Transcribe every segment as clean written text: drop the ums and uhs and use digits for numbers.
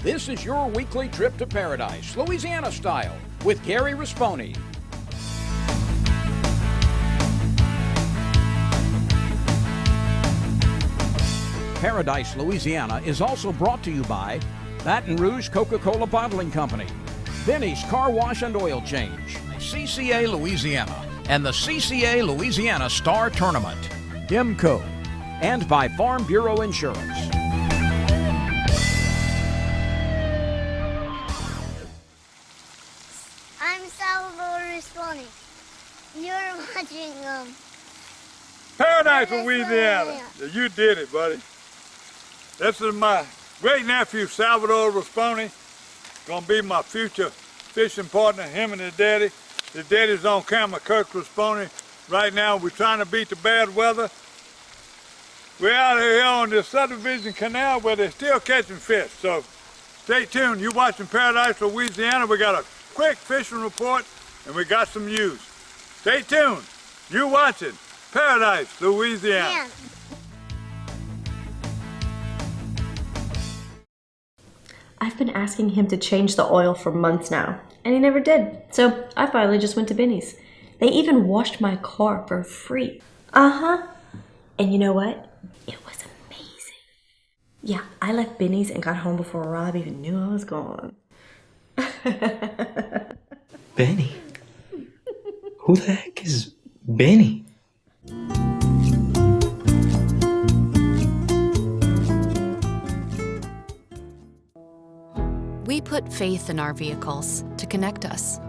This is your weekly trip to paradise, Louisiana style, with Gary Risponi. Paradise, Louisiana is also brought to you by Baton Rouge Coca-Cola Bottling Company, Benny's Car Wash and Oil Change, CCA Louisiana, and the CCA Louisiana Star Tournament, IMCO, and by Farm Bureau Insurance. I'm Salvador Risponi. You're watching Paradise, Louisiana. You did it, buddy. This is my great nephew, Salvador Risponi. Gonna be my future fishing partner, him and his daddy. His daddy's on camera, Kirk Risponi. Right now, we're trying to beat the bad weather. We're out here on the subdivision canal where they're still catching fish. So stay tuned. You're watching Paradise, Louisiana. We got a quick fishing report and we got some news. Stay tuned. You're watching Paradise, Louisiana. Yeah. I've been asking him to change the oil for months now, and he never did. So I finally just went to Benny's. They even washed my car for free. And you know what? It was amazing. Yeah, I left Benny's and got home before Rob even knew I was gone. Benny? Who the heck is Benny? We put faith in our vehicles to connect us.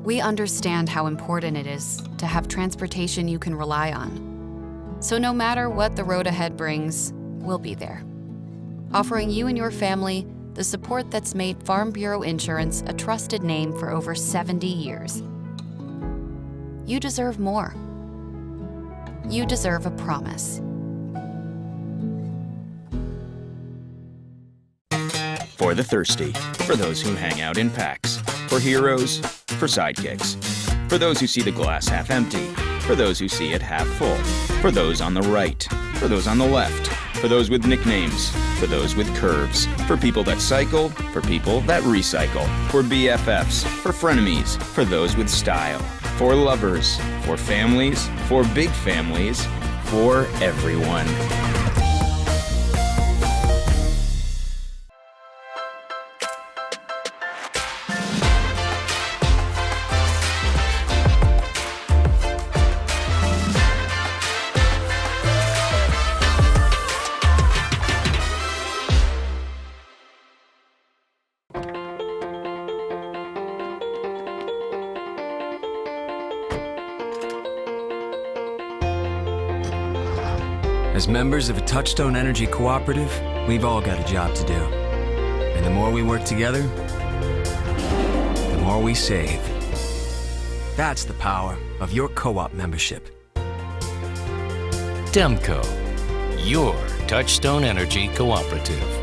We understand how important it is to have transportation you can rely on. So no matter what the road ahead brings, we'll be there, offering you and your family the support that's made Farm Bureau Insurance a trusted name for over 70 years. You deserve more. You deserve a promise. For the thirsty, for those who hang out in packs, for heroes, for sidekicks, for those who see the glass half empty, for those who see it half full, for those on the right, for those on the left, for those with nicknames, for those with curves, for people that cycle, for people that recycle, for BFFs, for frenemies, for those with style, for lovers, for families, for big families, for everyone. As members of a Touchstone Energy Cooperative, we've all got a job to do. And the more we work together, the more we save. That's the power of your co-op membership. Demco, your Touchstone Energy Cooperative.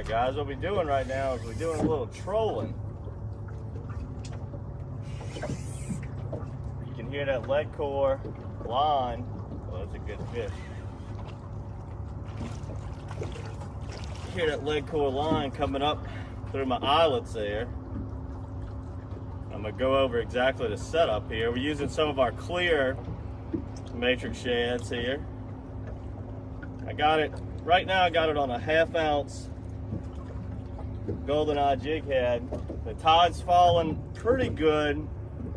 Guys, what we're doing right now is we're doing a little trolling. You can hear that lead core line. Well, that's a good fish. hear that lead core line coming up through my eyelets there. I'm gonna go over exactly the setup here. We're using some of our clear matrix shads here. I got it, right now I got it on a 1/2 ounce GoldenEye jig head. The tide's falling pretty good.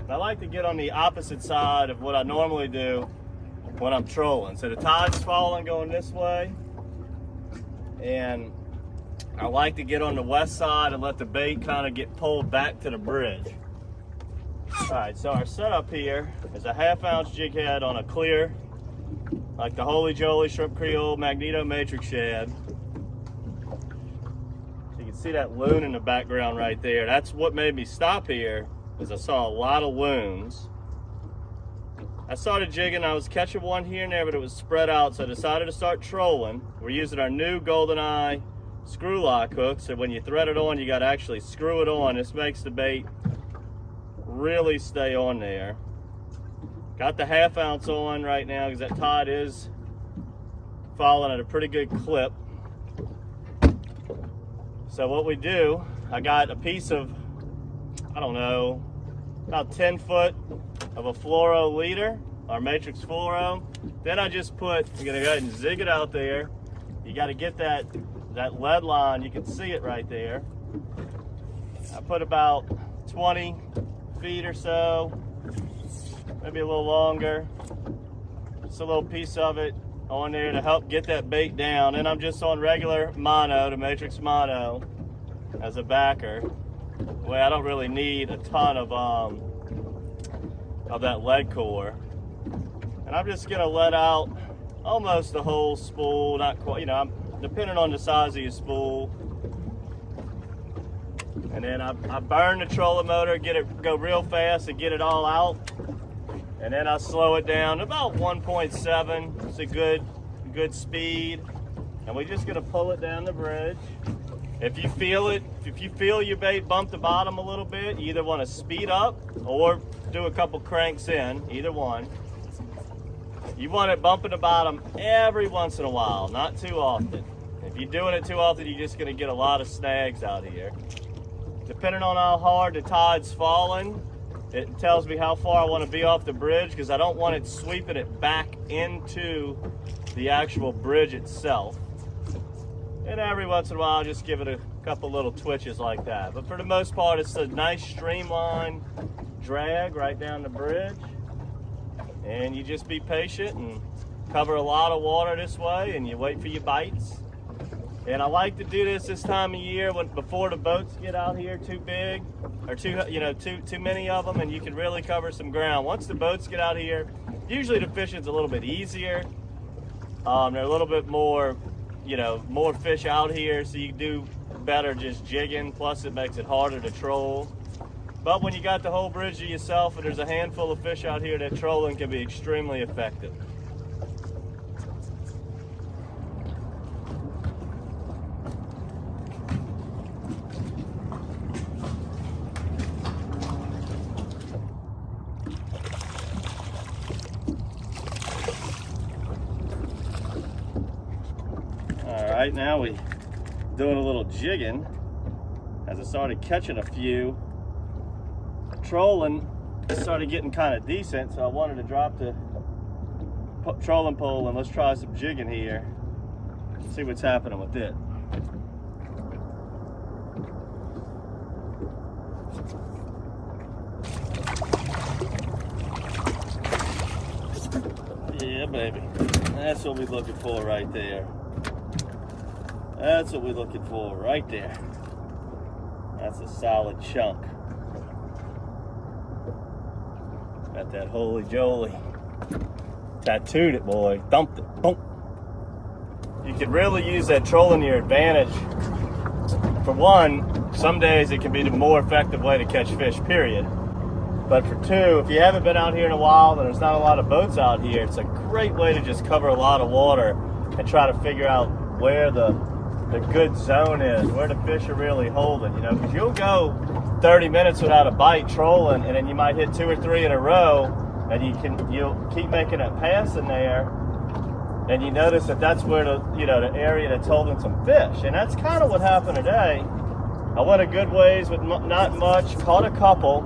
I like to get on the opposite side of what I normally do when I'm trolling. So the tide's falling going this way, and I like to get on the west side and let the bait kind of get pulled back to the bridge. All right, so our setup here is a 1/2 ounce jig head on a clear, like the Holy Jolly Shrimp Creole Magneto Matrix shad. So you can see that loon in the background right there. That's what made me stop here, is I saw a lot of loons. I started jigging, I was catching one here and there, but it was spread out, so I decided to start trolling. We're using our new GoldenEye screw lock hook, so when you thread it on, you got to actually screw it on. This makes the bait really stay on there. Got the 1/2 ounce on right now because that tide is falling at a pretty good clip. So what we do, I got a piece of, I don't know, about 10 foot of a fluoro leader, our matrix fluoro. Then I just put, I'm gonna go ahead and zig it out there. You got to get that lead line, you can see it right there. I put about 20 feet or so, maybe a little longer. Just a little piece of it on there to help get that bait down. And I'm just on regular mono, the matrix mono, as a backer. Well, I don't really need a ton of that lead core. And I'm just gonna let out almost the whole spool, not quite, you know, depending on the size of your spool. And then I burn the trolling motor, get it go real fast and get it all out. And then I slow it down to about 1.7. It's a good speed. And we're just gonna pull it down the bridge. If you feel it, if you feel your bait bump the bottom a little bit, you either want to speed up or do a couple cranks in, either one. You want it bumping the bottom every once in a while, not too often. If you're doing it too often, you're just gonna get a lot of snags out here. Depending on how hard the tide's falling, it tells me how far I want to be off the bridge, because I don't want it sweeping it back into the actual bridge itself. And every once in a while, I'll just give it a couple little twitches like that. But for the most part, it's a nice streamlined drag right down the bridge. And you just be patient and cover a lot of water this way, and you wait for your bites. And I like to do this time of year before the boats get out here too big, or too many of them, and you can really cover some ground. Once the boats get out here, usually the fishing's a little bit easier. They're a little bit more, more fish out here, so you do better just jigging. Plus, it makes it harder to troll. But when you got the whole bridge to yourself and there's a handful of fish out here, that trolling can be extremely effective. Right now we doing a little jigging. As I started catching a few, trolling started getting kind of decent, so I wanted to drop the trolling pole and let's try some jigging here. See what's happening with it. Yeah, baby. That's what we're looking for right there. That's what we're looking for right there. That's a solid chunk. Got that holy jolly. Tattooed it, boy. Thumped it. Boom. You can really use that trolling to your advantage. For one, some days it can be the more effective way to catch fish, period. But for two, if you haven't been out here in a while and there's not a lot of boats out here, it's a great way to just cover a lot of water and try to figure out where the good zone is, where the fish are really holding, because you'll go 30 minutes without a bite trolling, and then you might hit 2 or 3 in a row, and you'll keep making that pass in there, And you notice that that's where the area that's holding some fish. And that's kind of what happened today. I went a good ways with not much, caught a couple.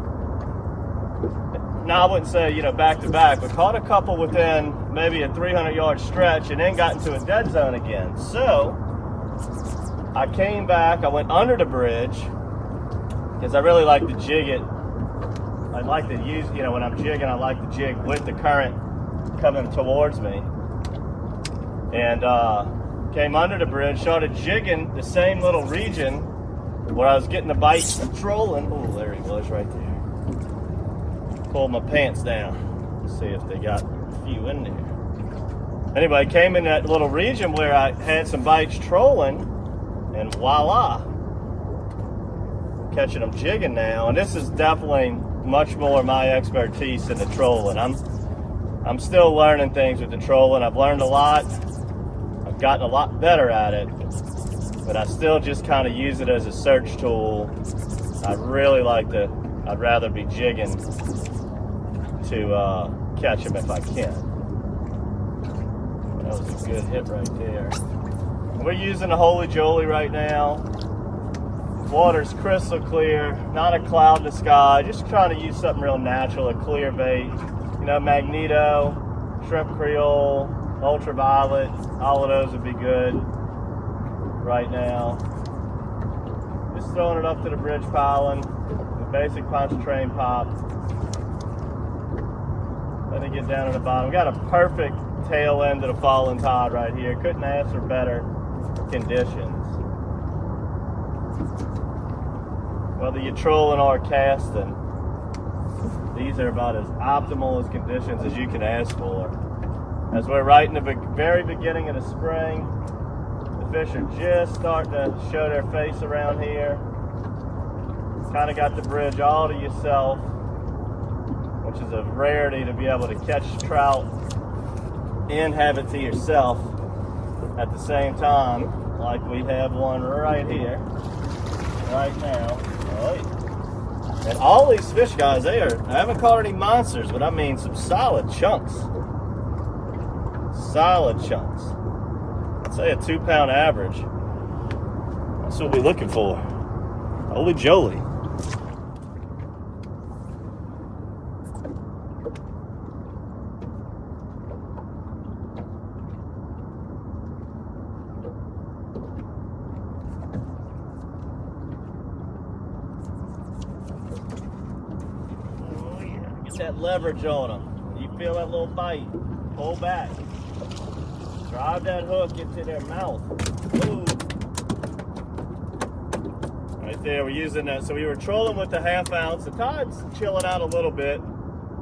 Now I wouldn't say, back to back, but caught a couple within maybe a 300-yard stretch and then got into a dead zone again. So I came back, I went under the bridge because I really like to jig it. I like to use, when I'm jigging, I like to jig with the current coming towards me. And came under the bridge, started jigging the same little region where I was getting the bites and trolling. Oh, there he was right there. Pulled my pants down. See if they got a few in there. Anyway, came in that little region where I had some bites trolling, and voila, catching them jigging now. And this is definitely much more my expertise than the trolling. I'm still learning things with the trolling. I've learned a lot. I've gotten a lot better at it, but I still just kind of use it as a search tool. I'd rather be jigging to catch them if I can. That was a good hit right there. We're using the Holy Jolie right now. Water's crystal clear, not a cloud in the sky, just trying to use something real natural, a clear bait. Magneto, shrimp creole, ultraviolet, all of those would be good right now. Just throwing it up to the bridge piling, the basic punch train pop. Let it get down to the bottom. Got a perfect tail end of the falling tide right here. Couldn't ask for better conditions. Whether you're trolling or casting, these are about as optimal as conditions as you can ask for. As we're right in the very beginning of the spring, the fish are just starting to show their face around here. Kind of got the bridge all to yourself, which is a rarity to be able to catch trout and have it to yourself at the same time, like we have one right here, right now. Oh, yeah. And all these fish, guys, I haven't caught any monsters, but I mean some solid chunks. Solid chunks. I'd say a 2-pound average. That's what we're looking for. Holy Jolie. That leverage on them. You feel that little bite, pull back, drive that hook into their mouth. Ooh. Right there, we're using that. So we were trolling with the 1/2 ounce. The tide's chilling out a little bit.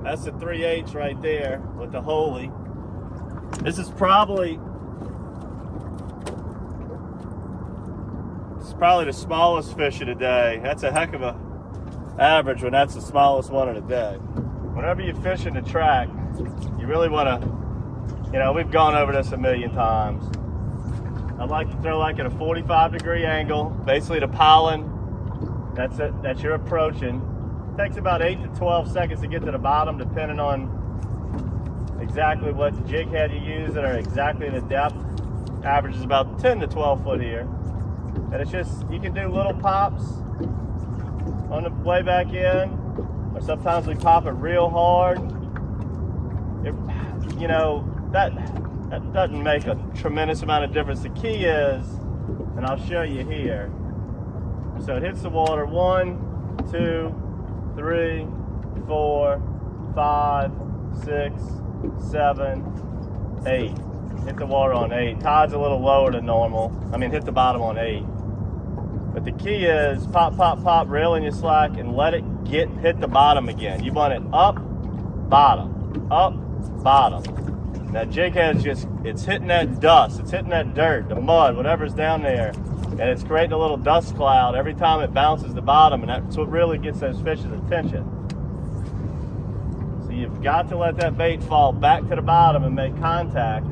That's the 3/8 right there with the Holy. This is probably the smallest fish of the day. That's a heck of a average when that's the smallest one of the day. Whenever you're fishing the track, you really want to, we've gone over this a million times. I like to throw like at a 45-degree angle, basically the piling that you're approaching. It takes about 8 to 12 seconds to get to the bottom, depending on exactly what jig head you use or exactly the depth. Average is about 10 to 12 foot here. And it's just, you can do little pops on the way back in. Or sometimes we pop it real hard. That doesn't make a tremendous amount of difference. The key is, and I'll show you here. So it hits the water 1, 2, 3, 4, 5, 6, 7, 8. Hit the water on 8. Tide's a little lower than normal. Hit the bottom on 8. But the key is pop, pop, pop, reel in your slack and let it hit the bottom again. You want it up, bottom, up, bottom. That jig head's it's hitting that dust, it's hitting that dirt, the mud, whatever's down there, and it's creating a little dust cloud every time it bounces the bottom, and that's what really gets those fish's attention. So you've got to let that bait fall back to the bottom and make contact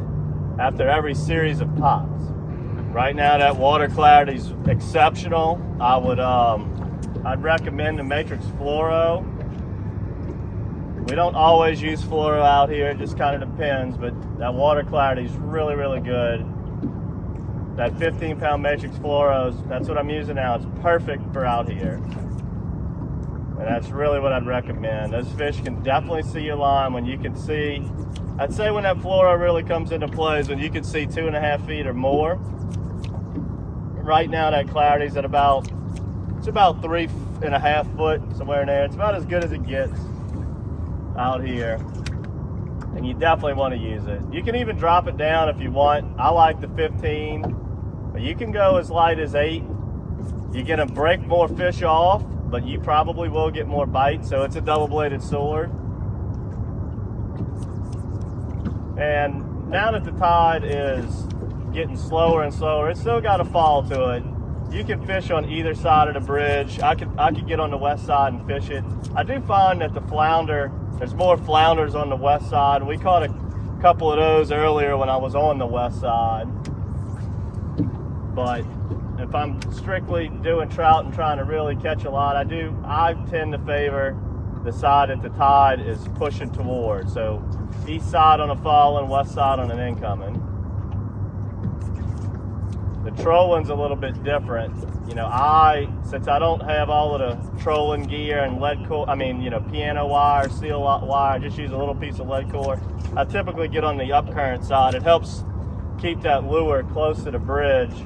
after every series of pops. Right now, that water clarity is exceptional. I'd recommend the Matrix Fluoro. We don't always use fluoro out here, it just kind of depends, but that water clarity is really, really good. That 15-pound matrix fluoros, that's what I'm using now. It's perfect for out here. And that's really what I'd recommend. Those fish can definitely see your line when you can see, I'd say when that fluoro really comes into play is when you can see 2.5 feet or more. Right now that clarity's at about 3.5 foot, somewhere in there. It's about as good as it gets out here. And you definitely want to use it. You can even drop it down if you want. I like the 15, but you can go as light as 8. You're gonna break more fish off, but you probably will get more bites, so it's a double-bladed sword. And now that the tide is getting slower and slower, it's still got a fall to it. You can fish on either side of the bridge. I could get on the west side and fish it. I do find that the flounder, there's more flounders on the west side. We caught a couple of those earlier when I was on the west side. But if I'm strictly doing trout and trying to really catch a lot, I tend to favor the side that the tide is pushing towards. So east side on a falling, west side on an incoming. The trolling's a little bit different. You know, since I don't have all of the trolling gear and lead core, piano wire, seal wire, I just use a little piece of lead core. I typically get on the upcurrent side. It helps keep that lure close to the bridge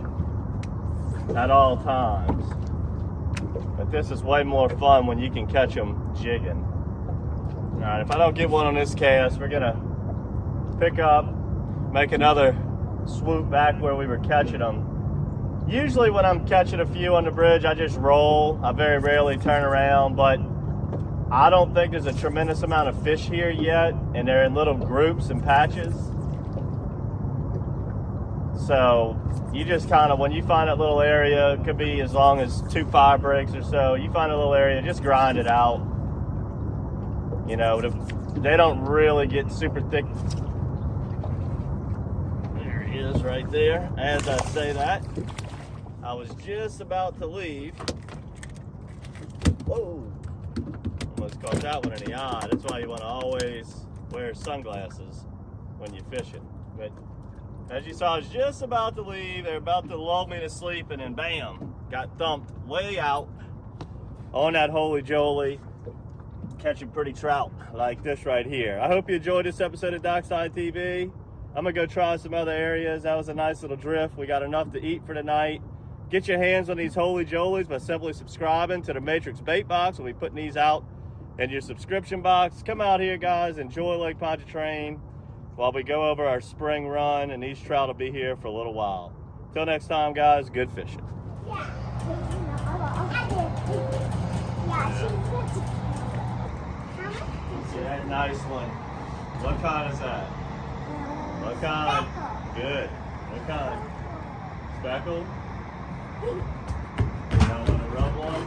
at all times. But this is way more fun when you can catch them jigging. All right, if I don't get one on this cast, we're gonna pick up, make another swoop back where we were catching them. Usually when I'm catching a few on the bridge, I just roll. I very rarely turn around, but I don't think there's a tremendous amount of fish here yet, and they're in little groups and patches. So you just kind of, when you find that little area, it could be as long as 2 fire breaks or so, you find a little area, just grind it out. You know, they don't really get super thick. There he is right there. As I say that, I was just about to leave. Whoa, almost caught that one in the eye. That's why you want to always wear sunglasses when you're fishing. But as you saw, I was just about to leave. They're about to lull me to sleep, and then bam, got thumped way out on that holy jolly, catching pretty trout like this right here. I hope you enjoyed this episode of Dockside TV. I'm gonna go try some other areas. That was a nice little drift. We got enough to eat for tonight. Get your hands on these holy jolies by simply subscribing to the Matrix Bait Box. We'll be putting these out in your subscription box. Come out here, guys. Enjoy Lake Pontchartrain while we go over our spring run, and these trout will be here for a little while. Till next time, guys, good fishing. See that nice one? What kind is that? What kind? Good. What kind? Speckled? You don't want to rub one?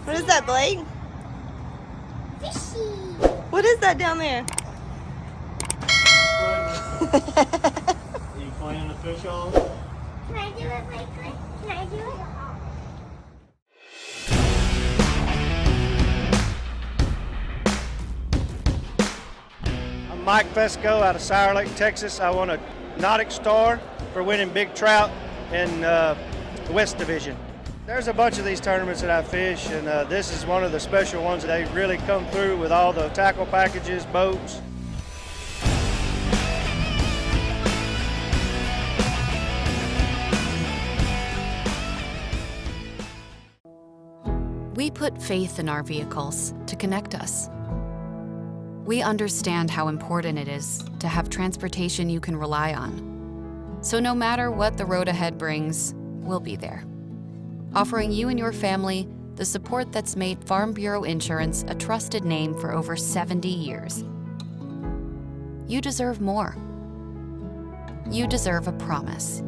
What is that, Blake? Fishy. What is that down there? Are you cleaning the fish off? Can I do it, Blake? Can I do it? I'm Mike Fesco out of Sour Lake, Texas. I won a Nautic Star for winning big trout in the West Division. There's a bunch of these tournaments that I fish, and this is one of the special ones that they really come through with all the tackle packages, boats. We put faith in our vehicles to connect us. We understand how important it is to have transportation you can rely on. So no matter what the road ahead brings, we'll be there, offering you and your family the support that's made Farm Bureau Insurance a trusted name for over 70 years. You deserve more. You deserve a promise.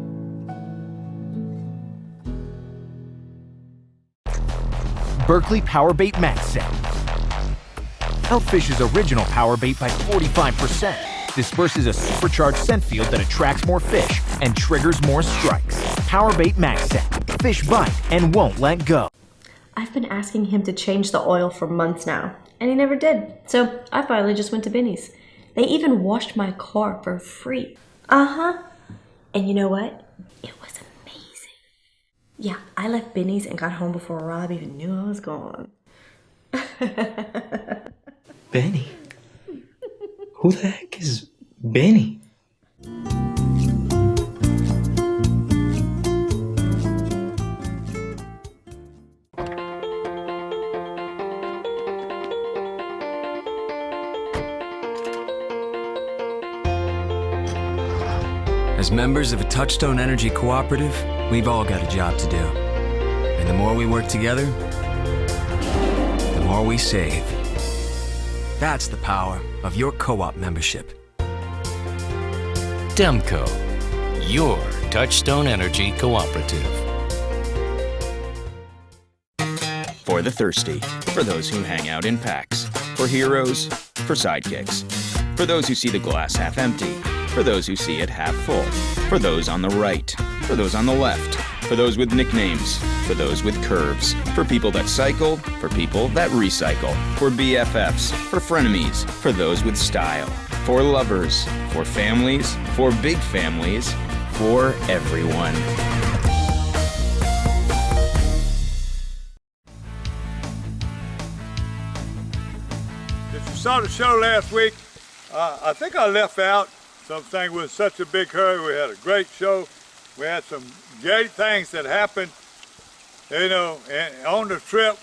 Berkeley Powerbait Max set. outfishes original Powerbait by 45%, disperses a supercharged scent field that attracts more fish, and triggers more strikes. Powerbait Max Scent. Fish bite and won't let go. I've been asking him to change the oil for months now, and he never did. So I finally just went to Benny's. They even washed my car for free. Uh-huh. And you know what? It was amazing. Yeah, I left Benny's and got home before Rob even knew I was gone. Benny? Who the heck is Benny? As members of a Touchstone Energy Cooperative, we've all got a job to do. And the more we work together, the more we save. That's the power of your co-op membership. Demco, your Touchstone Energy Cooperative. For the thirsty, for those who hang out in packs, for heroes, for sidekicks, for those who see the glass half empty, for those who see it half full, for those on the right, for those on the left, for those with nicknames, for those with curves, for people that cycle, for people that recycle, for BFFs, for frenemies, for those with style, for lovers, for families, for big families, for everyone. If you saw the show last week, I think I left out something with such a big hurry. We had a great show. We had some great things that happened, you know, and on the trip,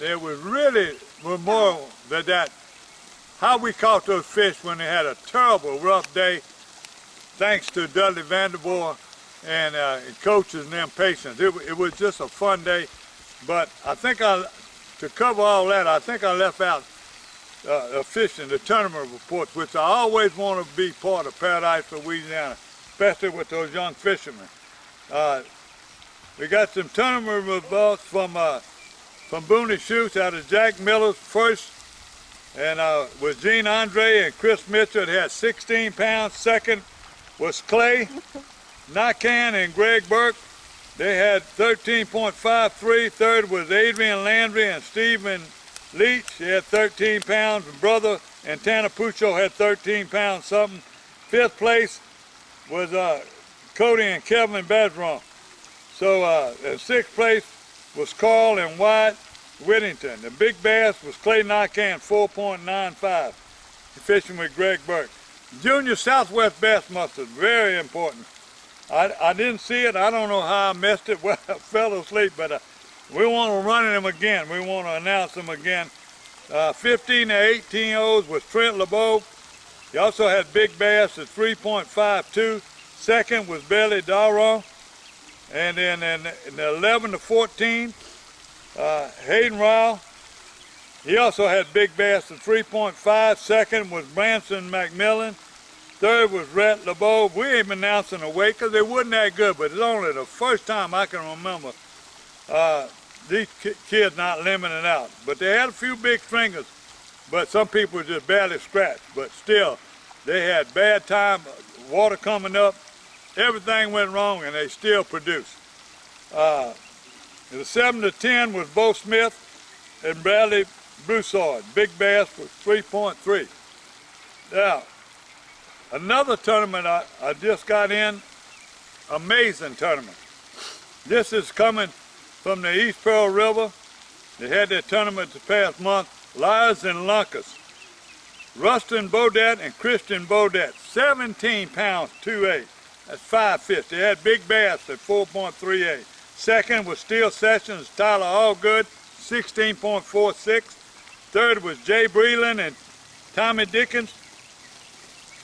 it was really more that how we caught those fish when they had a terrible rough day, thanks to Dudley Vanderboer and coaches and them patients. It was just a fun day, but I think to cover all that, I think I left out fishing, the tournament reports, which I always want to be part of Paradise, Louisiana, especially with those young fishermen. We got some tournament results from Booney Shoots out of Jack Miller's first, and with Gene Andre and Chris Mitchell, it had 16 pounds. Second was Clay Nakan and Greg Burke. They had 13.53. Third was Adrian Landry and Stephen Leach. He had 13 pounds. Brother and Tanner Puccio had 13 pounds something. Fifth place was Cody and Kevin Bedron. So sixth place was Carl and Wyatt Whittington. The big bass was Clay Nakan, 4.95. Fishing with Greg Burke. Junior Southwest Bass Mustard, very important. I didn't see it. I don't know how I missed it. Well, I fell asleep, but we want to run them again. We want to announce them again. 15 to 18 O's was Trent LeBeau. He also had big bass at 3.52. Second was Billy Darrow. And then in the 11 to 14, Hayden Ryle. He also had big bass at 3.5. Second was Branson McMillan. Third was Rhett LeBeau. We ain't been announcing a weight because they wasn't that good, but it's only the first time I can remember these kids not limiting out. But they had a few big stringers, but some people just barely scratched. But still, they had bad time, water coming up, everything went wrong, and they still produced. The 7 to 10 was Bo Smith and Bradley Broussard. Big bass was 3.3. Now, another tournament I just got in, amazing tournament. This is coming from the East Pearl River. They had their tournament this past month. Liars and Lunkers. Rustin Bodette and Christian Bodette, 17 pounds, 2.8. That's 5 fish. They had big bass at 4.38. Second was Steel Sessions, Tyler Allgood, 16.46. Third was Jay Breland and Tommy Dickens.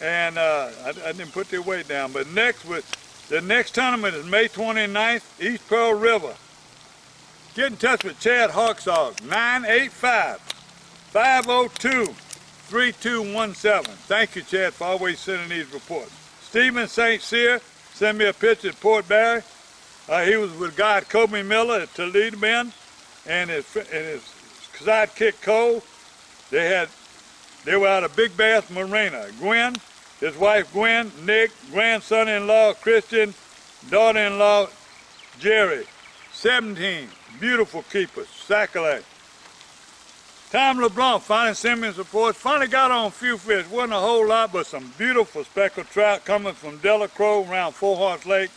And I didn't put their weight down, but the next tournament is May 29th, East Pearl River. Get in touch with Chad Hawkshaw, 985-502-3217. Thank you, Chad, for always sending these reports. Stephen St. Cyr sent me a picture at Port Barry. He was with guide Kobe Miller at Toledo Bend and his sidekick Cole. They had They were out of Big Bass Marina. Gwen, his wife Gwen, Nick, grandson-in-law Christian, daughter-in-law Jerry. 17 beautiful keepers, Sac-a-lay. Tom LeBlanc finally sent me some reports. Finally got on a few fish. Wasn't a whole lot, but some beautiful speckled trout coming from Delacroix around Four Horse Lake.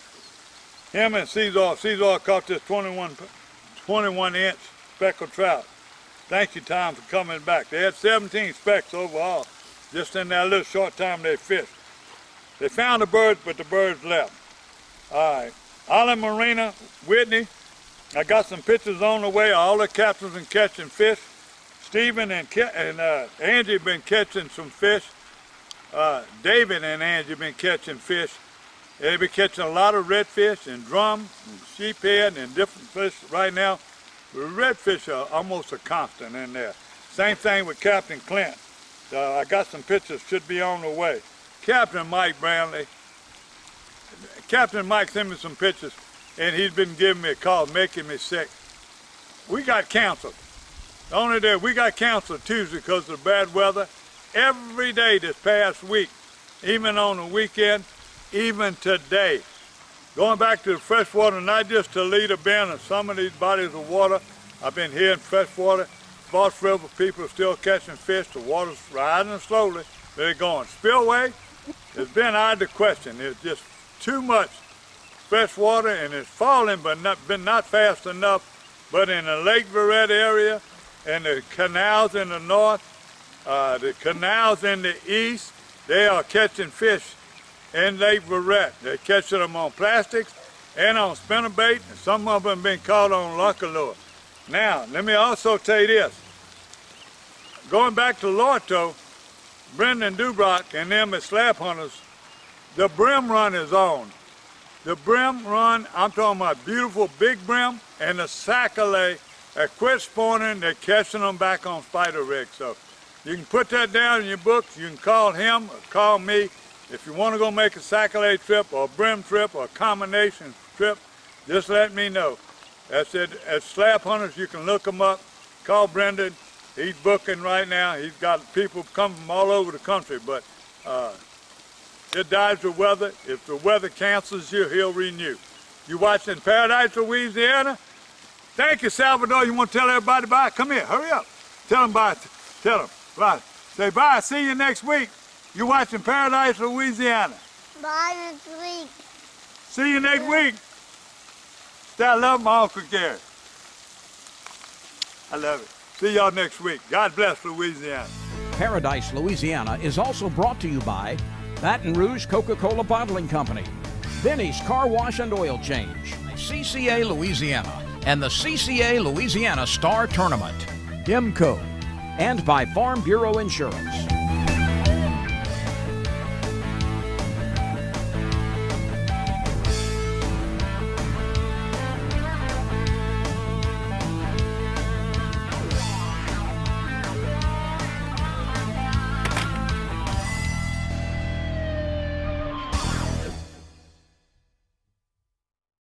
Him and Cesar. Cesar caught this 21-inch speckled trout. Thank you, Tom, for coming back. They had 17 specks overall, just in that little short time they fished. They found the birds, but the birds left. All right. Island Marina, Whitney. I got some pictures on the way. All the captains been catching fish. Stephen and Angie been catching some fish. David and Angie been catching fish. They've been catching a lot of redfish and drum and sheephead and different fish right now. The redfish are almost a constant in there. Same thing with Captain Clint. I got some pictures, should be on the way. Captain Mike Brownlee. Captain Mike sent me some pictures, and he's been giving me a call, making me sick. We got canceled. Only that we got canceled Tuesday because of the bad weather. Every day this past week, even on the weekend, even today. Going back to the freshwater, not just Toledo Bend and some of these bodies of water. I've been here in freshwater. Boss River people are still catching fish. The water's rising slowly. They're going. Spillway, it's been out of the question. It's just too much fresh water, and it's falling, but not fast enough. But in the Lake Verret area and the canals in the north, the canals in the east, they are catching fish in Lake Verret. They're catching them on plastics and on spinnerbait, and some of them have been caught on localure. Now, let me also tell you this. Going back to Lorto, Brendan Dubrock and them at Slab Hunters, the brim run is on. The brim run, I'm talking about beautiful big brim, and the Sac-a-lay, they quit spawning, they're catching them back on spider rigs. So you can put that down in your books. You can call him or call me. If you want to go make a Sac-a-lay trip or a brim trip or a combination trip, just let me know. That's it. At Slab Hunters, you can look them up. Call Brendan. He's booking right now. He's got people coming from all over the country, but it dies with weather. If the weather cancels you, he'll renew. You watching Paradise, Louisiana? Thank you, Salvador. You want to tell everybody bye? Come here, hurry up. Tell them bye. Tell them bye. Say bye. See you next week. You're watching Paradise, Louisiana. Bye next week. See you next week. I love my Uncle Gary. I love it. See y'all next week. God bless Louisiana. Paradise, Louisiana is also brought to you by Baton Rouge Coca-Cola Bottling Company, Benny's Car Wash and Oil Change, CCA Louisiana, and the CCA Louisiana Star Tournament, IMCO, and by Farm Bureau Insurance.